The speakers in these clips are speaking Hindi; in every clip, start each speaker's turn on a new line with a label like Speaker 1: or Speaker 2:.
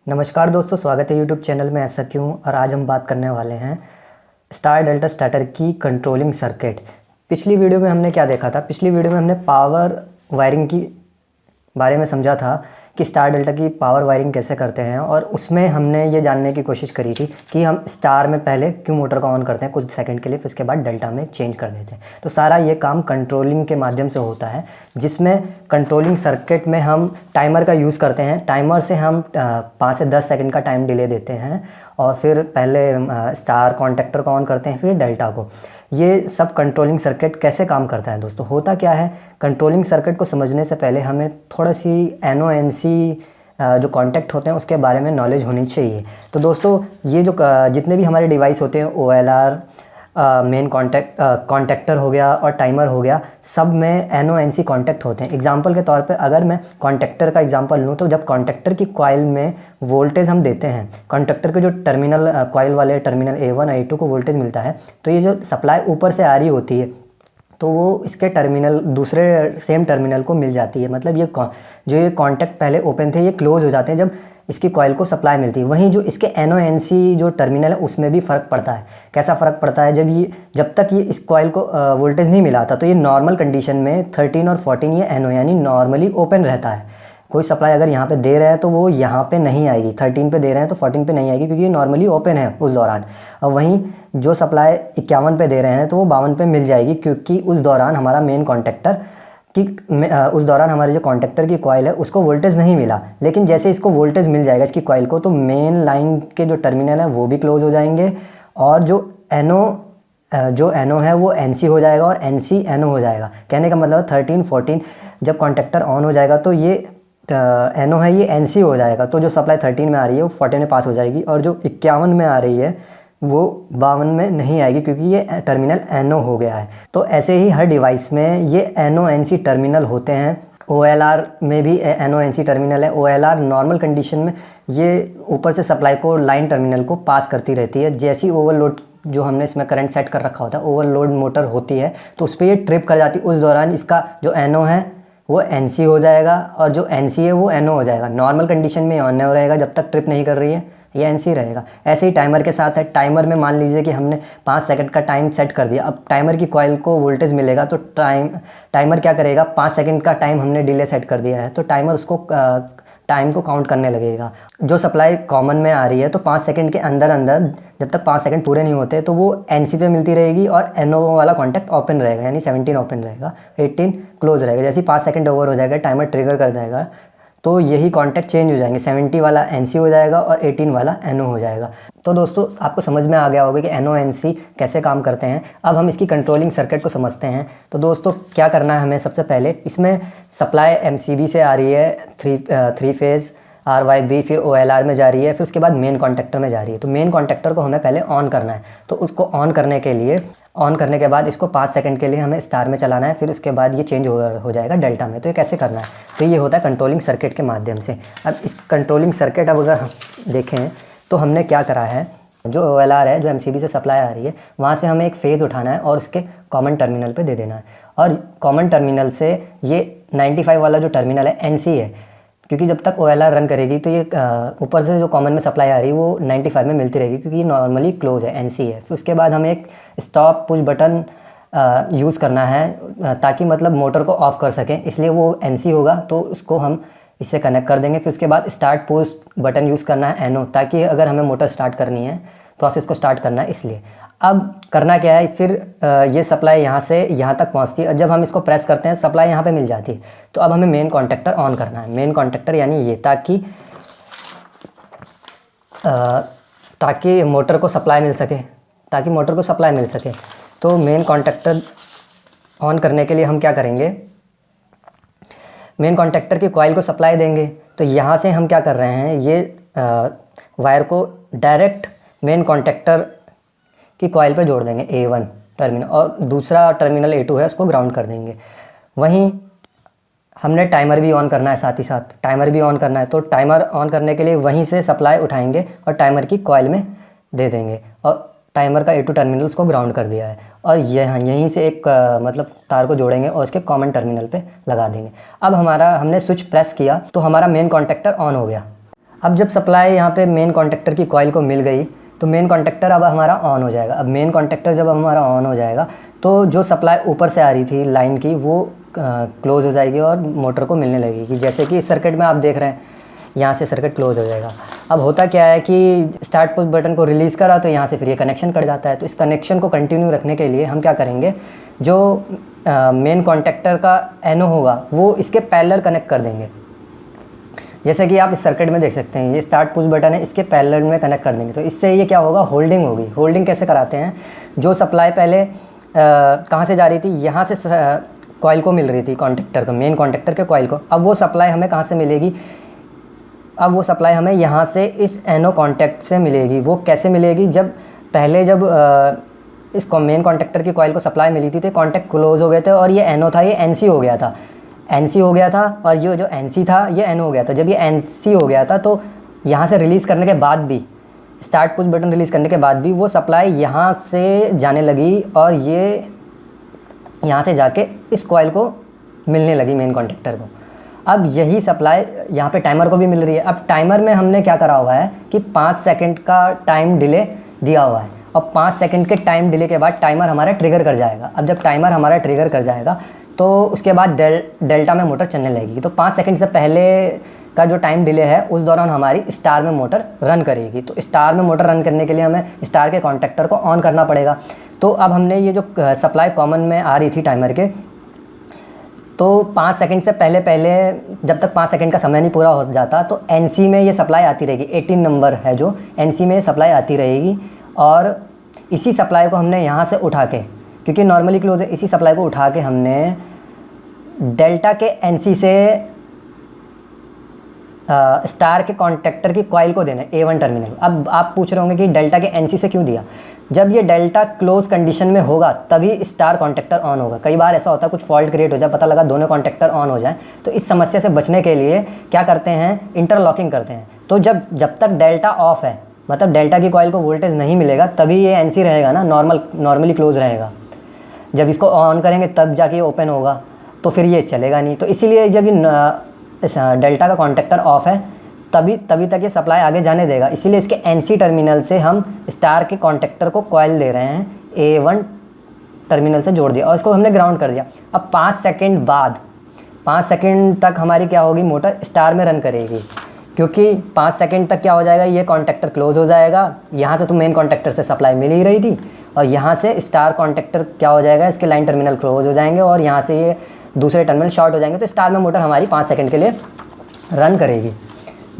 Speaker 1: नमस्कार दोस्तों, स्वागत है यूट्यूब चैनल में ऐसा क्यों। और आज हम बात करने वाले हैं स्टार डेल्टा स्टार्टर की कंट्रोलिंग सर्किट। पिछली वीडियो में हमने क्या देखा था? पिछली वीडियो में हमने पावर वायरिंग की बारे में समझा था कि स्टार डेल्टा की पावर वायरिंग कैसे करते हैं, और उसमें हमने ये जानने की कोशिश करी थी कि हम स्टार में पहले क्यों मोटर को ऑन करते हैं कुछ सेकंड के लिए, फिर उसके बाद डेल्टा में चेंज कर देते हैं। तो सारा ये काम कंट्रोलिंग के माध्यम से होता है, जिसमें कंट्रोलिंग सर्किट में हम टाइमर का यूज़ करते हैं। टाइमर से हम 5 से 10 सेकंड का टाइम डिले देते हैं, और फिर पहले स्टार कॉन्टैक्टर को ऑन करते हैं, फिर डेल्टा को। ये सब कंट्रोलिंग सर्किट कैसे काम करता है दोस्तों? होता क्या है, कंट्रोलिंग सर्किट को समझने से पहले हमें थोड़ा सी NO-NC जो कॉन्टैक्ट होते हैं उसके बारे में नॉलेज होनी चाहिए। तो दोस्तों, ये जो जितने भी हमारे डिवाइस होते हैं, OLR, मेन कॉन्टैक्टर हो गया और टाइमर हो गया, सब में NO-NC कॉन्टैक्ट होते हैं। एग्जांपल के तौर पे अगर मैं कॉन्टैक्टर का एग्जांपल लूँ, तो जब कॉन्टैक्टर की कॉइल में वोल्टेज हम देते हैं, कॉन्टैक्टर के जो टर्मिनल कॉइल वाले टर्मिनल A1 A2 को वोल्टेज मिलता है, तो ये जो सप्लाई ऊपर से आ रही होती है, तो वो इसके टर्मिनल दूसरे सेम टर्मिनल को मिल जाती है। मतलब ये कॉन्टैक्ट पहले ओपन थे, ये क्लोज हो जाते हैं जब इसकी कॉइल को सप्लाई मिलती है। वहीं जो इसके NO-NC जो टर्मिनल है उसमें भी फ़र्क पड़ता है। कैसा फ़र्क पड़ता है? जब तक ये इस कॉइल को वोल्टेज नहीं मिला था, तो ये नॉर्मल कंडीशन में 13 और 14 ये NO यानी नॉर्मली ओपन रहता है। कोई सप्लाई अगर यहाँ पे दे रहे हैं तो वो यहाँ पे नहीं आएगी, 13 पे दे रहे हैं तो 14 पे नहीं आएगी, क्योंकि ये नॉर्मली ओपन है उस दौरान। और वहीं जो सप्लाई 51 पे दे रहे हैं तो वो 52 पे मिल जाएगी, क्योंकि उस दौरान हमारा मेन कॉन्टैक्टर उस दौरान हमारे जो कॉन्टैक्टर की कॉइल है उसको वोल्टेज नहीं मिला। लेकिन जैसे इसको वोल्टेज मिल जाएगा इसकी कॉइल को, तो मेन लाइन के जो टर्मिनल है वो भी क्लोज हो जाएंगे, और जो NO है वो NC हो जाएगा और NC NO हो जाएगा। कहने का मतलब 13 14 जब कॉन्टैक्टर ऑन हो जाएगा तो ये NO है ये NC हो जाएगा। तो जो सप्लाई 13 में आ रही है वो 14 में पास हो जाएगी, और जो 51 में आ रही है वो 52 में नहीं आएगी, क्योंकि ये टर्मिनल NO हो गया है। तो ऐसे ही हर डिवाइस में ये NO-NC टर्मिनल होते हैं। OLR में भी NO-NC टर्मिनल है। OLR नॉर्मल कंडीशन में ये ऊपर से सप्लाई को लाइन टर्मिनल को पास करती रहती है। जैसी ओवरलोड जो हमने इसमें करंट सेट कर रखा होता है, ओवरलोड मोटर होती है, तो उस पर ये ट्रिप कर जाती है। उस दौरान इसका जो NO है वो NC हो जाएगा, और जो NC है वो NO हो जाएगा। नॉर्मल कंडीशन में ऑन नहीं रहेगा जब तक ट्रिप नहीं कर रही है, ये NC रहेगा। ऐसे ही टाइमर के साथ है। टाइमर में मान लीजिए कि हमने 5 सेकंड का टाइम सेट कर दिया। अब टाइमर की कॉइल को वोल्टेज मिलेगा, तो टाइमर क्या करेगा, 5 सेकंड का टाइम हमने डिले सेट कर दिया है, तो टाइमर उसको टाइम को काउंट करने लगेगा। जो सप्लाई कॉमन में आ रही है, तो 5 सेकंड के अंदर जब तक 5 सेकंड पूरे नहीं होते, तो वो NC पे मिलती रहेगी, और NO वाला कॉन्टैक्ट ओपन रहेगा, यानी 17 ओपन रहेगा, 18 क्लोज रहेगा। जैसे ही 5 सेकंड ओवर हो जाएगा, टाइमर ट्रिगर कर जाएगा, तो यही कॉन्टैक्ट चेंज हो जाएंगे। 70 वाला NC हो जाएगा और 18 वाला NO हो जाएगा। तो दोस्तों, आपको समझ में आ गया होगा कि NO-NC कैसे काम करते हैं। अब हम इसकी कंट्रोलिंग सर्किट को समझते हैं। तो दोस्तों, क्या करना है हमें? सबसे पहले इसमें सप्लाई MCB से आ रही है, 3 फेज़ RYB, फिर OLR में जा रही है, फिर उसके बाद मेन कॉन्टैक्टर में जा रही है। तो मेन कॉन्टैक्टर को हमें पहले ऑन करना है। तो उसको ऑन करने के बाद इसको 5 सेकंड के लिए हमें स्टार में चलाना है, फिर उसके बाद ये चेंज हो जाएगा डेल्टा में। तो ये कैसे करना है? तो ये होता है कंट्रोलिंग सर्किट के माध्यम से। अब इस कंट्रोलिंग सर्किट अब अगर हम देखें तो हमने क्या करा है, जो OLR है, जो MCB से सप्लाई आ रही है, वहाँ से हमें एक फेज़ उठाना है और उसके कॉमन टर्मिनल पे दे देना है। और कॉमन टर्मिनल से ये 95 वाला जो टर्मिनल है NC है, क्योंकि जब तक OLR रन करेगी तो ये ऊपर से जो कॉमन में सप्लाई आ रही है वो 95 में मिलती रहेगी, क्योंकि ये नॉर्मली क्लोज है, NC है। फिर उसके बाद हमें एक स्टॉप पुश बटन यूज़ करना है, ताकि मतलब मोटर को ऑफ़ कर सकें, इसलिए वो NC होगा, तो उसको हम इससे कनेक्ट कर देंगे। फिर उसके बाद स्टार्ट पुश बटन यूज़ करना है NO, ताकि अगर हमें मोटर स्टार्ट करनी है, प्रोसेस को स्टार्ट करना है, इसलिए। अब करना क्या है, फिर ये सप्लाई यहाँ से यहाँ तक पहुँचती है। जब हम इसको प्रेस करते हैं, सप्लाई यहाँ पे मिल जाती है। तो अब हमें मेन कॉन्टैक्टर ऑन करना है। मेन कॉन्टैक्टर यानी ये, ताकि मोटर को सप्लाई मिल सके। तो मेन कॉन्टैक्टर ऑन करने के लिए हम क्या करेंगे, मेन कॉन्टैक्टर की कॉइल को सप्लाई देंगे। तो यहाँ से हम क्या कर रहे हैं, ये वायर को डायरेक्ट मेन कॉन्टैक्टर की कॉइल पे जोड़ देंगे, A1 टर्मिनल, और दूसरा टर्मिनल A2 है उसको ग्राउंड कर देंगे। वहीं हमने टाइमर भी ऑन करना है, साथ ही साथ टाइमर भी ऑन करना है। तो टाइमर ऑन करने के लिए वहीं से सप्लाई उठाएंगे और टाइमर की कॉइल में दे देंगे, और टाइमर का A2 टर्मिनल उसको ग्राउंड कर दिया है, और यहीं से एक मतलब तार को जोड़ेंगे और उसके कॉमन टर्मिनल पे लगा देंगे। अब हमने स्विच प्रेस किया तो हमारा मेन कॉन्टैक्टर ऑन हो गया। अब जब सप्लाई यहाँ पे मेन कॉन्टेक्टर की कॉइल को मिल गई तो मेन कॉन्टेक्टर अब हमारा ऑन हो जाएगा। अब मेन कॉन्टेक्टर जब हमारा ऑन हो जाएगा तो जो सप्लाई ऊपर से आ रही थी लाइन की वो क्लोज़ हो जाएगी और मोटर को मिलने लगेगी। जैसे कि इस सर्किट में आप देख रहे हैं, यहाँ से सर्किट क्लोज़ हो जाएगा। अब होता क्या है कि स्टार्ट पुश बटन को रिलीज़ करा तो यहाँ से फिर ये कनेक्शन कट जाता है। तो इस कनेक्शन को कंटिन्यू रखने के लिए हम क्या करेंगे, जो मेन कॉन्टेक्टर का एनो होगा वो इसके पैरेलल कनेक्ट कर देंगे। जैसे कि आप इस सर्किट में देख सकते हैं, ये स्टार्ट पुश बटन है, इसके पैरेलल में कनेक्ट कर देंगे। तो इससे ये क्या होगा, होल्डिंग होगी। होल्डिंग कैसे कराते हैं, जो सप्लाई पहले कहाँ से जा रही थी, यहाँ से कॉइल को मिल रही थी, कॉन्टेक्टर को, मेन कॉन्टेक्टर के कॉइल को। अब वो सप्लाई हमें कहाँ से मिलेगी, अब वो सप्लाई हमें यहाँ से इस एनो कॉन्टैक्ट से मिलेगी। वो कैसे मिलेगी, जब पहले जब इस मेन कॉन्टेक्टर की कॉइल को सप्लाई मिली थी तो कॉन्टैक्ट क्लोज हो गए थे और ये एनो था, ये एनसी हो गया था, एनसी हो गया था, और ये जो एनसी था ये एनो हो गया था। जब ये एनसी हो गया था तो यहाँ से रिलीज़ करने के बाद भी, स्टार्ट पुश बटन रिलीज़ करने के बाद भी वो सप्लाई यहाँ से जाने लगी और ये यहाँ से जाके इस कॉइल को मिलने लगी, मेन कॉन्टेक्टर को। अब यही सप्लाई यहाँ पे टाइमर को भी मिल रही है। अब टाइमर में हमने क्या करा हुआ है कि 5 सेकंड का टाइम डिले दिया हुआ है और 5 सेकंड के टाइम डिले के बाद टाइमर हमारा ट्रिगर कर जाएगा। अब जब टाइमर हमारा ट्रिगर कर जाएगा तो उसके बाद डेल्टा में मोटर चलने लगेगी। तो 5 सेकंड से पहले का जो टाइम डिले है उस दौरान हमारी स्टार में मोटर रन करेगी। तो स्टार में मोटर रन करने के लिए हमें स्टार के कॉन्टेक्टर को ऑन करना पड़ेगा। तो अब हमने ये जो सप्लाई कॉमन में आ रही थी टाइमर के, तो 5 सेकंड से पहले जब तक 5 सेकंड का समय नहीं पूरा हो जाता तो एनसी में ये सप्लाई आती रहेगी। 18 नंबर है जो एनसी में सप्लाई आती रहेगी और इसी सप्लाई को हमने यहाँ से उठा के, क्योंकि नॉर्मली क्लोज है, इसी सप्लाई को उठा के हमने डेल्टा के एनसी से स्टार के कॉन्टेक्टर की कॉइल को देना है, A1 टर्मिनल। अब आप पूछ रहे होंगे कि डेल्टा के एनसी से क्यों दिया। जब ये डेल्टा क्लोज कंडीशन में होगा तभी स्टार कॉन्टेक्टर ऑन होगा। कई बार ऐसा होता है कुछ फॉल्ट क्रिएट हो जाए, पता लगा दोनों कॉन्टेक्टर ऑन हो जाए, तो इस समस्या से बचने के लिए क्या करते हैं, इंटरलॉकिंग करते हैं। तो जब तक डेल्टा ऑफ है, मतलब डेल्टा की कॉइल को वोल्टेज नहीं मिलेगा, तभी ये एनसी रहेगा ना, नॉर्मली क्लोज रहेगा। जब इसको ऑन करेंगे तब जाके ये ओपन होगा, तो फिर ये चलेगा नहीं। तो इसीलिए जब ये डेल्टा का कॉन्टेक्टर ऑफ है तभी तक ये सप्लाई आगे जाने देगा। इसीलिए इसके एनसी टर्मिनल से हम स्टार के कॉन्टेक्टर को कॉइल दे रहे हैं, A1 टर्मिनल से जोड़ दिया और इसको हमने ग्राउंड कर दिया। अब 5 सेकंड बाद, 5 सेकंड तक हमारी क्या होगी, मोटर स्टार में रन करेगी, क्योंकि 5 सेकंड तक क्या हो जाएगा, ये कॉन्टेक्टर क्लोज हो जाएगा। यहाँ से तो मेन कॉन्टेक्टर से सप्लाई मिल ही रही थी और यहाँ से स्टार कॉन्टेक्टर क्या हो जाएगा, इसके लाइन टर्मिनल क्लोज हो जाएंगे और यहाँ से ये दूसरे टर्मिनल शॉर्ट हो जाएंगे। तो स्टार में मोटर हमारी 5 सेकंड के लिए रन करेगी।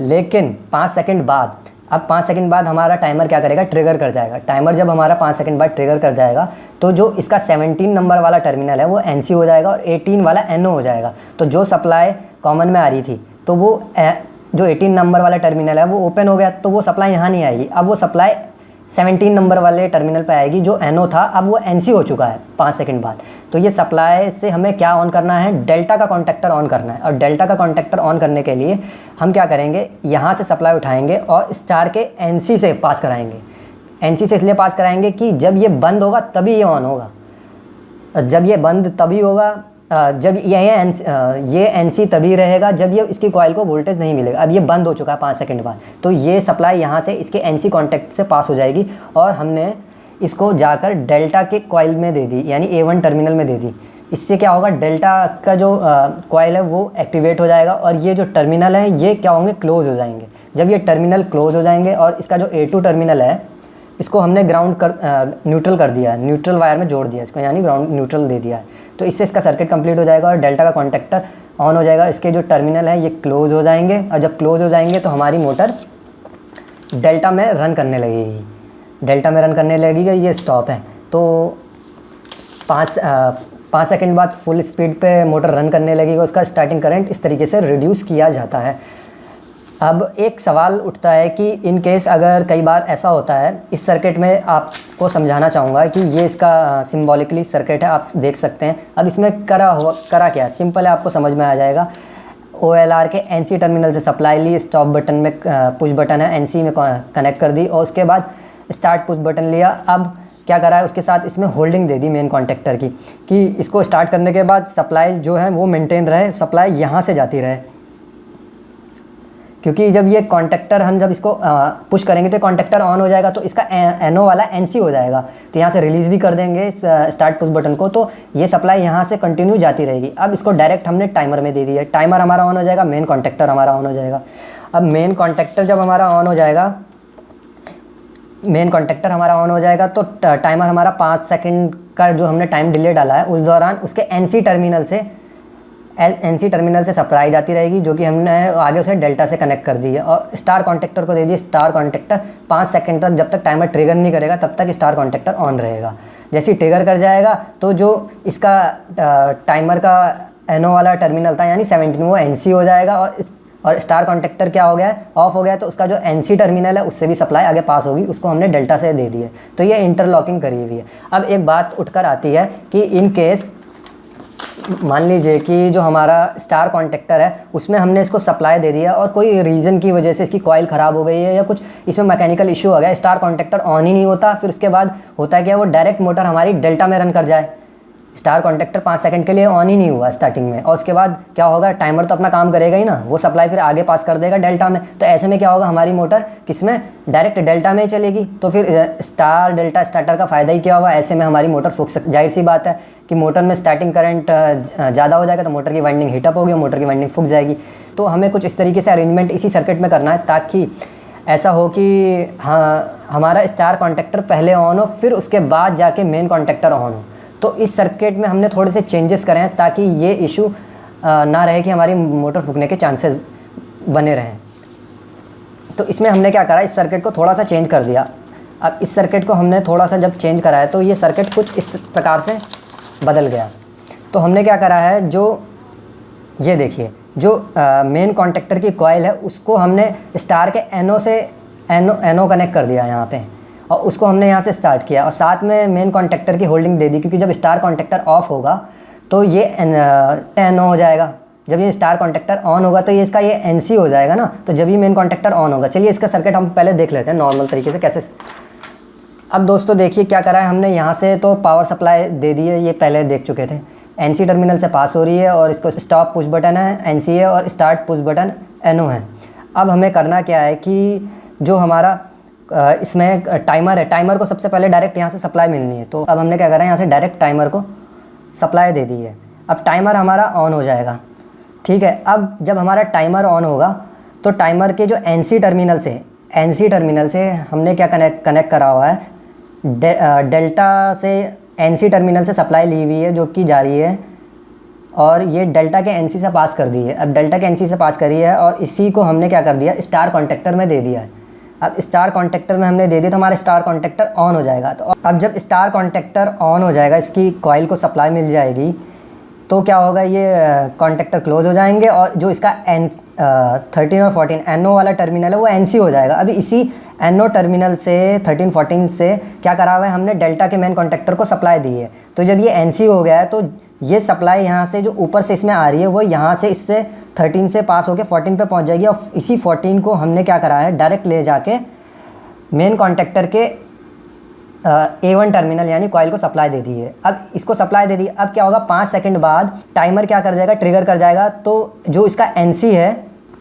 Speaker 1: लेकिन 5 सेकंड बाद, अब 5 सेकंड बाद हमारा टाइमर क्या करेगा, ट्रिगर कर जाएगा। टाइमर जब हमारा 5 सेकंड बाद ट्रिगर कर जाएगा तो जो इसका 17 नंबर वाला टर्मिनल है वो एनसी हो जाएगा और 18 वाला एनओ हो जाएगा। तो जो सप्लाई कॉमन में आ रही थी तो वो जो 18 नंबर वाला टर्मिनल है वो ओपन हो गया, तो वो सप्लाई यहाँ नहीं आएगी। अब वो सप्लाई 17 नंबर वाले टर्मिनल पे आएगी, जो एनओ था अब वो एनसी हो चुका है 5 सेकंड बाद। तो ये सप्लाई से हमें क्या ऑन करना है, डेल्टा का कॉन्टेक्टर ऑन करना है। और डेल्टा का कॉन्टेक्टर ऑन करने के लिए हम क्या करेंगे, यहाँ से सप्लाई उठाएंगे और स्टार के एनसी से पास कराएंगे। एनसी से इसलिए पास कराएंगे कि जब ये बंद होगा तभी ये ऑन होगा, जब ये बंद तभी होगा, जब ये एनसी तभी रहेगा जब ये इसकी कॉइल को वोल्टेज नहीं मिलेगा। अब ये बंद हो चुका है 5 सेकंड बाद, तो ये सप्लाई यहाँ से इसके एनसी कॉन्टेक्ट से पास हो जाएगी और हमने इसको जाकर डेल्टा के कॉइल में दे दी, यानी A1 टर्मिनल में दे दी। इससे क्या होगा, डेल्टा का जो कॉइल है वो एक्टिवेट हो जाएगा और ये जो टर्मिनल है ये क्या होंगे, क्लोज हो जाएंगे। जब ये टर्मिनल क्लोज हो जाएंगे और इसका जो A2 टर्मिनल है इसको हमने न्यूट्रल कर दिया है, न्यूट्रल वायर में जोड़ दिया इसको, यानी ग्राउंड न्यूट्रल दे दिया है। तो इससे इसका सर्किट कंप्लीट हो जाएगा और डेल्टा का कॉन्टेक्टर ऑन हो जाएगा। इसके जो टर्मिनल है ये क्लोज हो जाएंगे और जब क्लोज हो जाएंगे तो हमारी मोटर डेल्टा में रन करने लगेगी। डेल्टा में रन करने लगेगी, ये स्टॉप है। तो 5 सेकंड बाद फुल स्पीड पे मोटर रन करने लगेगा। उसका स्टार्टिंग करंट इस तरीके से रिड्यूस किया जाता है। अब एक सवाल उठता है कि इन केस अगर कई बार ऐसा होता है, इस सर्किट में आपको समझाना चाहूँगा कि ये इसका सिंबॉलिकली सर्किट है, आप देख सकते हैं। अब इसमें करा क्या, सिंपल है, आपको समझ में आ जाएगा। OLR के NC टर्मिनल से सप्लाई ली, स्टॉप बटन में पुश बटन है NC में कनेक्ट कर दी और उसके बाद स्टार्ट पुश बटन लिया। अब क्या करा है, उसके साथ इसमें होल्डिंग दे दी मेन कॉन्टेक्टर की कि इसको स्टार्ट करने के बाद सप्लाई जो है वो मेंटेन रहे, सप्लाई यहाँ से जाती रहे। क्योंकि जब ये कॉन्टेक्टर हम जब इसको पुश करेंगे तो कॉन्टेक्टर ऑन हो जाएगा, तो इसका एनो वाला एनसी हो जाएगा। तो यहाँ से रिलीज़ भी कर देंगे इस स्टार्ट पुश बटन को, तो ये सप्लाई यहाँ से कंटिन्यू जाती रहेगी। अब इसको डायरेक्ट हमने टाइमर में दे दिया, टाइमर हमारा ऑन हो जाएगा, मेन कॉन्टेक्टर हमारा ऑन हो जाएगा। अब मेन कॉन्टेक्टर जब हमारा ऑन हो जाएगा, मेन कॉन्टेक्टर हमारा ऑन हो जाएगा तो टाइमर हमारा 5 सेकंड का जो हमने टाइम डिले डाला है उस दौरान उसके एनसी टर्मिनल से सप्लाई जाती रहेगी, जो कि हमने आगे उसे डेल्टा से कनेक्ट कर दी है। और स्टार कॉन्टेक्टर को दे दिए, स्टार कॉन्टेक्टर 5 सेकंड तक, जब तक टाइमर ट्रिगर नहीं करेगा तब तक स्टार कॉन्टेक्टर ऑन रहेगा। जैसे ही ट्रिगर कर जाएगा तो जो इसका टाइमर का एनो वाला टर्मिनल था यानी 17 वो एनसी हो जाएगा, और स्टार कॉन्टेक्टर क्या हो गया है, ऑफ हो गया है, तो उसका जो एनसी टर्मिनल है उससे भी सप्लाई आगे पास होगी, उसको हमने डेल्टा से दे दी है। तो ये इंटरलॉकिंग करी हुई है। अब एक बात उठकर आती है कि इन केस मान लीजिए कि जो हमारा स्टार कॉन्टेक्टर है उसमें हमने इसको सप्लाई दे दिया और कोई रीज़न की वजह से इसकी कॉइल ख़राब हो गई है या कुछ इसमें मैकेनिकल इशू आ गया, स्टार कॉन्टेक्टर ऑन ही नहीं होता, फिर उसके बाद होता है क्या, वो डायरेक्ट मोटर हमारी डेल्टा में रन कर जाए। स्टार कॉन्टेक्टर 5 सेकंड के लिए ऑन ही नहीं हुआ स्टार्टिंग में, और उसके बाद क्या होगा, टाइमर तो अपना काम करेगा ही ना, वो सप्लाई फिर आगे पास कर देगा डेल्टा में। तो ऐसे में क्या होगा, हमारी मोटर किसमें, डायरेक्ट डेल्टा में चलेगी। तो फिर स्टार डेल्टा स्टार्टर का फ़ायदा ही क्या हुआ, ऐसे में हमारी मोटर फूक सकती। जाहिर सी बात है कि मोटर में स्टार्टिंग करंट ज़्यादा हो जाएगा तो मोटर की वाइंडिंग हीटअप होगी और मोटर की वाइंडिंग फूक जाएगी। तो हमें कुछ इस तरीके से अरेंजमेंट इसी सर्किट में करना है ताकि ऐसा हो कि हाँ हमारा स्टार कॉन्टेक्टर पहले ऑन हो, फिर उसके बाद जाके मेन कॉन्टेक्टर ऑन हो। तो इस सर्किट में हमने थोड़े से चेंजेस करे हैं ताकि ये इशू ना रहे कि हमारी मोटर फूकने के चांसेस बने रहें। तो इसमें हमने क्या करा, इस सर्किट को थोड़ा सा चेंज कर दिया। अब इस सर्किट को हमने थोड़ा सा जब चेंज करा है तो ये सर्किट कुछ इस प्रकार से बदल गया। तो हमने क्या करा है, जो ये देखिए, जो मेन कॉन्टेक्टर की कॉइल है उसको हमने स्टार के एनो से एनो कनेक्ट कर दिया यहाँ पे, और उसको हमने यहाँ से स्टार्ट किया और साथ में मेन कॉन्टेक्टर की होल्डिंग दे दी, क्योंकि जब स्टार कॉन्टेक्टर ऑफ होगा तो ये एनो हो जाएगा, जब ये स्टार कॉन्टेक्टर ऑन होगा तो ये इसका ये एनसी हो जाएगा ना, तो जब ये मेन कॉन्टेक्टर ऑन होगा। चलिए इसका सर्किट हम पहले देख लेते हैं नॉर्मल तरीके से कैसे। अब दोस्तों देखिए क्या करा है हमने, यहाँ से तो पावर सप्लाई दे दी है, ये पहले देख चुके थे, एनसी टर्मिनल से पास हो रही है और इसको स्टॉप पुश बटन है एनसी है और स्टार्ट पुश बटन एनो है। अब हमें करना क्या है कि जो हमारा इसमें टाइमर है, टाइमर को सबसे पहले डायरेक्ट यहाँ से सप्लाई मिलनी है। तो अब हमने क्या करा है, यहाँ से डायरेक्ट टाइमर को सप्लाई दे दी है। अब टाइमर हमारा ऑन हो जाएगा, ठीक है। अब जब हमारा टाइमर ऑन होगा तो टाइमर के जो एनसी टर्मिनल से हमने क्या कनेक्ट करा हुआ है, डेल्टा से एनसी टर्मिनल से सप्लाई ली हुई है जो कि जा रही है, और ये डेल्टा के एनसी से पास कर दी है। अब डेल्टा के एनसी से पास करी है और इसी को हमने क्या कर दिया, स्टार कॉन्टेक्टर में दे दिया है। अब स्टार कॉन्टेक्टर में हमने दे दिया तो हमारा स्टार कॉन्टेक्टर ऑन हो जाएगा। तो अब जब स्टार कॉन्टेक्टर ऑन हो जाएगा, इसकी कॉइल को सप्लाई मिल जाएगी, तो क्या होगा, ये कॉन्टेक्टर क्लोज हो जाएंगे और जो इसका 13 और 14 एनो वाला टर्मिनल है वो एनसी हो जाएगा। अभी इसी एनो टर्मिनल से 13 14 से क्या करा हुआ है, हमने डेल्टा के मेन कॉन्टेक्टर को सप्लाई दी है। तो जब ये एनसी हो गया है तो ये सप्लाई यहाँ से जो ऊपर से इसमें आ रही है वो यहाँ से इससे 13 से पास होकर 14 पे पहुँच जाएगी, और इसी 14 को हमने क्या करा है, डायरेक्ट ले जाके मेन कॉन्टेक्टर के A1 टर्मिनल यानी कॉइल को सप्लाई दे दी है। अब इसको सप्लाई दे दी, अब क्या होगा, 5 सेकंड बाद टाइमर क्या कर जाएगा, ट्रिगर कर जाएगा, तो जो इसका एनसी है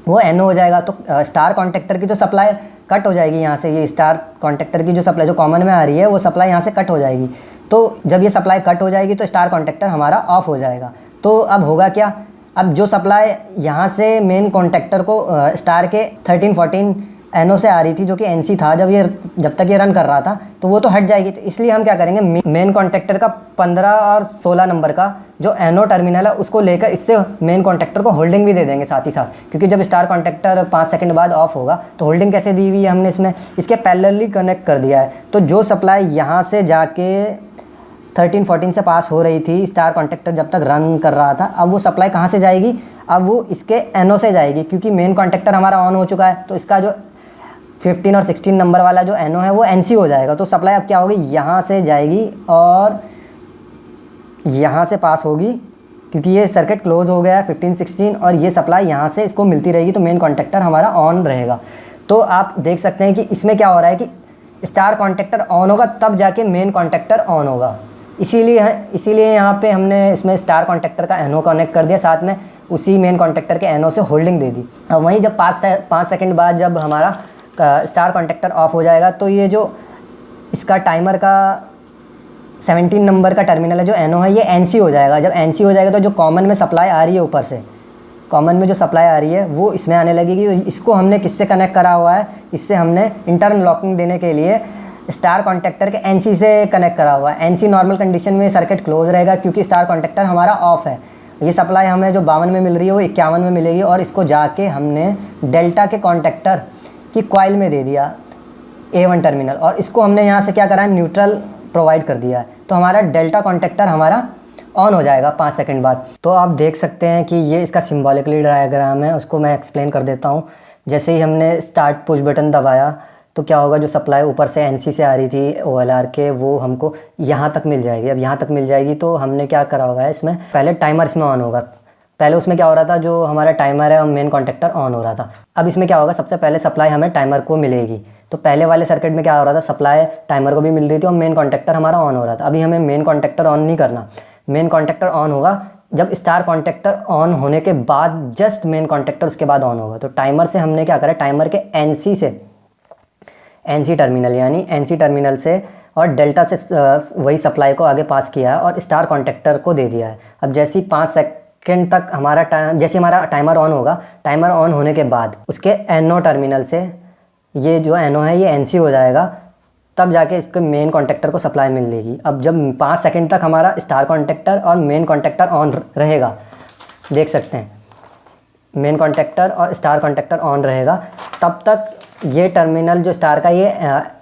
Speaker 1: वो एनो हो जाएगा। तो स्टार कॉन्टेक्टर की जो सप्लाई कट हो जाएगी, यहाँ से ये स्टार कॉन्टेक्टर की जो सप्लाई जो कॉमन में आ रही है वो सप्लाई यहाँ से कट हो जाएगी। तो जब ये सप्लाई कट हो जाएगी तो स्टार कॉन्टेक्टर हमारा ऑफ हो जाएगा। तो अब होगा क्या, अब जो सप्लाई यहाँ से मेन कॉन्टेक्टर को स्टार के 13 14 एनो से आ रही थी जो कि एनसी था, जब तक ये रन कर रहा था, तो वो तो हट जाएगी। तो इसलिए हम क्या करेंगे, मेन कॉन्टेक्टर का 15 और 16 नंबर का जो एनो टर्मिनल है उसको लेकर इससे मेन कॉन्टेक्टर को होल्डिंग भी दे देंगे साथ ही साथ, क्योंकि जब स्टार कॉन्टेक्टर 5 सेकंड बाद ऑफ होगा तो होल्डिंग कैसे दी हुई है हमने इसमें, इसके पैरेलली कनेक्ट कर दिया है। तो जो सप्लाई यहाँ से जाके 13 14 से पास हो रही थी, स्टार कॉन्टेक्टर जब तक रन कर रहा था, अब वो सप्लाई कहाँ से जाएगी, अब वो इसके एनो से जाएगी, क्योंकि मेन कॉन्टेक्टर हमारा ऑन हो चुका है। तो इसका जो 15 और 16 नंबर वाला जो एनो है वो एनसी हो जाएगा। तो सप्लाई अब क्या होगी, यहाँ से जाएगी और यहाँ से पास होगी, क्योंकि ये सर्किट क्लोज हो गया है 15 16, और ये सप्लाई यहाँ से इसको मिलती रहेगी, तो मेन कॉन्टेक्टर हमारा ऑन रहेगा। तो आप देख सकते हैं कि इसमें क्या हो रहा है कि स्टार कॉन्टेक्टर ऑन होगा तब जाके मेन कॉन्टेक्टर ऑन होगा। इसीलिए यहाँ पे हमने इसमें स्टार कॉन्टेक्टर का एनो कनेक्ट कर दिया, साथ में उसी मेन कॉन्टेक्टर के NO से होल्डिंग दे दी। अब वहीं जब 5 सेकंड बाद जब हमारा स्टार कॉन्टेक्टर ऑफ हो जाएगा तो ये जो इसका टाइमर का 17 नंबर का टर्मिनल है जो NO है, ये NC हो जाएगा। जब NC हो जाएगा तो जो कॉमन में सप्लाई आ रही है ऊपर से, कॉमन में जो सप्लाई आ रही है वो इसमें आने लगेगी। इसको हमने किससे कनेक्ट करा हुआ है, इससे हमने इंटरन लॉकिंग देने के लिए स्टार कॉन्टेक्टर के NC से कनेक्ट करा हुआ है। NC नॉर्मल कंडीशन में सर्किट क्लोज रहेगा क्योंकि स्टार कॉन्टेक्टर हमारा ऑफ है। ये सप्लाई हमें जो 52 में मिल रही है वो 51 में मिलेगी, और इसको जाके हमने डेल्टा के कॉन्टेक्टर की कॉइल में दे दिया A1 टर्मिनल, और इसको हमने यहाँ से क्या करा है, न्यूट्रल प्रोवाइड कर दिया है। तो हमारा डेल्टा कॉन्टेक्टर हमारा ऑन हो जाएगा 5 सेकंड बाद। तो आप देख सकते हैं कि ये इसका सिंबॉलिकली डायग्राम है, उसको मैं एक्सप्लेन कर देता हूँ। जैसे ही हमने स्टार्ट पुश बटन दबाया तो क्या होगा, जो सप्लाई ऊपर से NC से आ रही थी OLR के, वो हमको यहाँ तक मिल जाएगी। अब यहाँ तक मिल जाएगी तो हमने क्या करा हुआ है, इसमें पहले टाइमर इसमें ऑन होगा। पहले उसमें क्या हो रहा था, जो हमारा टाइमर है मेन कॉन्टेक्टर ऑन हो रहा था। अब इसमें क्या होगा, सबसे पहले सप्लाई हमें टाइमर को मिलेगी। तो पहले वाले सर्किट में क्या हो रहा था, सप्लाई टाइमर को भी मिल रही थी और मेन कॉन्टेक्टर हमारा ऑन हो रहा था। अभी हमें मेन कॉन्टेक्टर ऑन नहीं करना, मेन कॉन्टेक्टर ऑन होगा जब स्टार कॉन्टेक्टर ऑन होने के बाद, जस्ट मेन कॉन्टेक्टर उसके बाद ऑन होगा। तो टाइमर से हमने क्या करा, टाइमर के NC से, NC टर्मिनल यानी NC टर्मिनल से और डेल्टा से वही सप्लाई को आगे पास किया है और स्टार कॉन्टेक्टर को दे दिया है। अब जैसे ही 5 सेकंड तक हमारा जैसे हमारा टाइमर ऑन होगा, टाइमर ऑन होने के बाद उसके NO टर्मिनल से ये जो NO है ये NC हो जाएगा, तब जाके इसके मेन कॉन्टेक्टर को सप्लाई मिलेगी। अब जब 5 सेकंड तक हमारा स्टार कॉन्टेक्टर और मेन कॉन्टेक्टर ऑन रहेगा, देख सकते हैं मेन कॉन्टेक्टर और स्टार कॉन्टेक्टर ऑन रहेगा, तब तक ये टर्मिनल जो स्टार का ये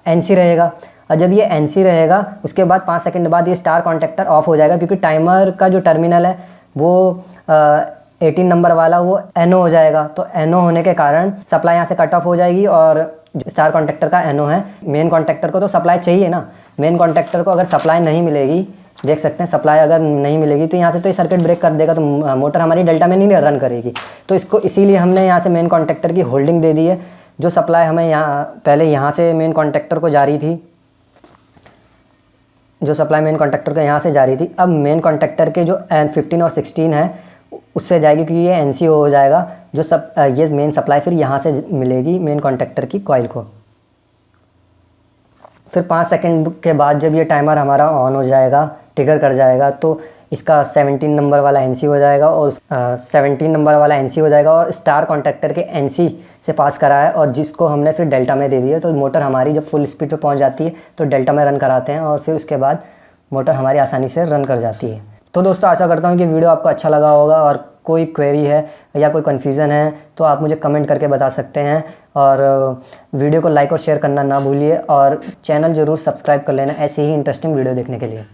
Speaker 1: NC रहेगा। और जब ये NC रहेगा उसके बाद 5 सेकंड बाद ये स्टार कॉन्टेक्टर ऑफ हो जाएगा, क्योंकि टाइमर का जो टर्मिनल है वो 18 नंबर वाला वो NO हो जाएगा। तो NO होने के कारण सप्लाई यहाँ से कट ऑफ हो जाएगी, और जो स्टार कॉन्टेक्टर का NO है, मेन कॉन्टेक्टर को तो सप्लाई चाहिए ना। मेन कॉन्टेक्टर को अगर सप्लाई नहीं मिलेगी, देख सकते हैं सप्लाई अगर नहीं मिलेगी तो यहाँ से तो ये सर्किट ब्रेक कर देगा, तो मोटर हमारी डेल्टा में नहीं रन करेगी। तो इसको इसीलिए हमने यहाँ से मेन कॉन्टेक्टर की होल्डिंग दे दी है। जो सप्लाई हमें यहाँ पहले यहाँ से मेन कॉन्टेक्टर को जा रही थी, जो सप्लाई मेन कॉन्टेक्टर को यहाँ से जा रही थी, अब मेन कॉन्टेक्टर के जो 15 और 16 है उससे जाएगी, क्योंकि ये NC हो जाएगा। जो ये मेन सप्लाई फिर यहाँ से मिलेगी मेन कॉन्टेक्टर की कॉइल को। फिर 5 सेकंड के बाद जब ये टाइमर हमारा ऑन हो जाएगा, ट्रिगर कर जाएगा, तो इसका 17 नंबर वाला NC हो जाएगा, और 17 नंबर वाला NC हो जाएगा और स्टार कॉन्टेक्टर के NC से पास करा है, और जिसको हमने फिर डेल्टा में दे दिया। तो मोटर हमारी जब फुल स्पीड पे पहुंच जाती है तो डेल्टा में रन कराते हैं, और फिर उसके बाद मोटर हमारी आसानी से रन कर जाती है। तो दोस्तों आशा करता हूँ कि वीडियो आपको अच्छा लगा होगा, और कोई क्वेरी है या कोई कन्फ्यूज़न है तो आप मुझे कमेंट करके बता सकते हैं। और वीडियो को लाइक और शेयर करना ना भूलिए, और चैनल ज़रूर सब्सक्राइब कर लेना ऐसे ही इंटरेस्टिंग वीडियो देखने के लिए।